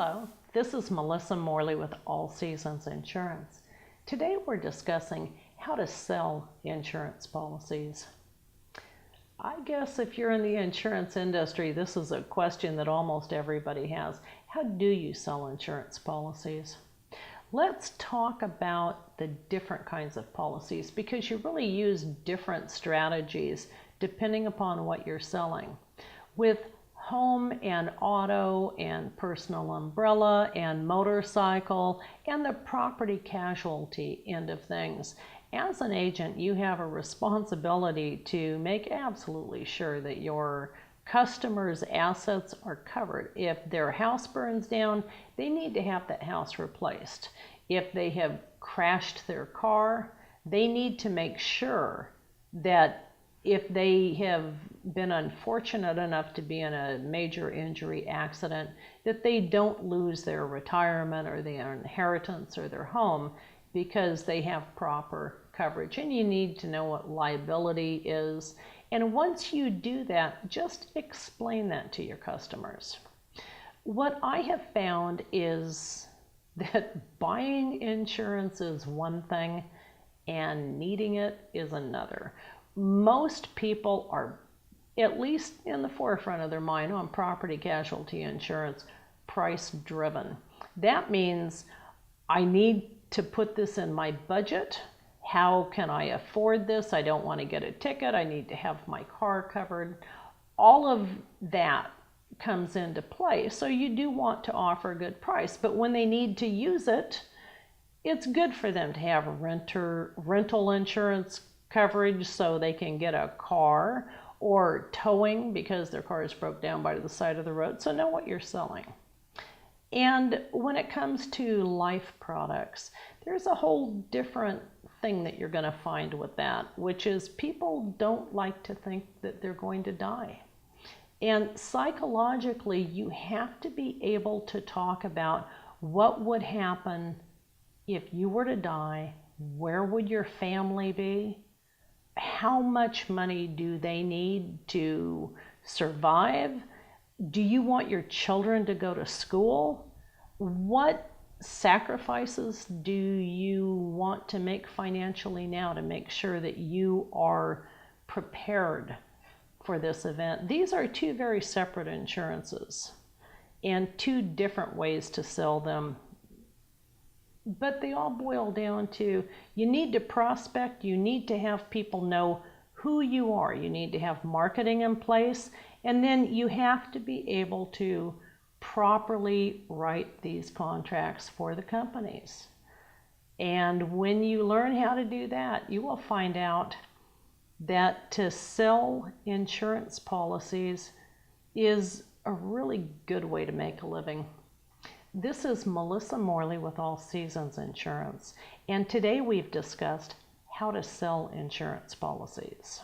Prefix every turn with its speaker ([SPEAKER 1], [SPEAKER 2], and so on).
[SPEAKER 1] Hello, this is Melissa Morley with All Seasons Insurance. Today we're discussing how to sell insurance policies. I guess if you're in the insurance industry, this is a question that almost everybody has. How do you sell insurance policies? Let's talk about the different kinds of policies because you really use different strategies depending upon what you're selling. With home and auto and personal umbrella and motorcycle and the property casualty end of things, as an agent, you have a responsibility to make absolutely sure that your customers' assets are covered. If their house burns down, they need to have that house replaced. If they have crashed their car, they need to make sure that if they have been unfortunate enough to be in a major injury accident, that they don't lose their retirement or their inheritance or their home because they have proper coverage. And you need to know what liability is. And once you do that, just explain that to your customers. What I have found is that buying insurance is one thing and needing it is another. Most people are at least in the forefront of their mind on property casualty insurance, price driven. That means I need to put this in my budget. How can I afford this? I don't want to get a ticket. I need to have my car covered. All of that comes into play. So you do want to offer a good price, but when they need to use it, it's good for them to have rental insurance coverage so they can get a car, or towing because their car is broke down by the side of the road. So know what you're selling. And when it comes to life products, there's a whole different thing that you're going to find with that, which is people don't like to think that they're going to die. And psychologically, you have to be able to talk about what would happen if you were to die. Where would your family be? How much money do they need to survive? Do you want your children to go to school? What sacrifices do you want to make financially now to make sure that you are prepared for this event? These are two very separate insurances and two different ways to sell them. But they all boil down to you need to prospect, you need to have people know who you are, you need to have marketing in place, and then you have to be able to properly write these contracts for the companies. And when you learn how to do that, you will find out that to sell insurance policies is a really good way to make a living. This is Melissa Morley with All Seasons Insurance, and today we've discussed how to sell insurance policies.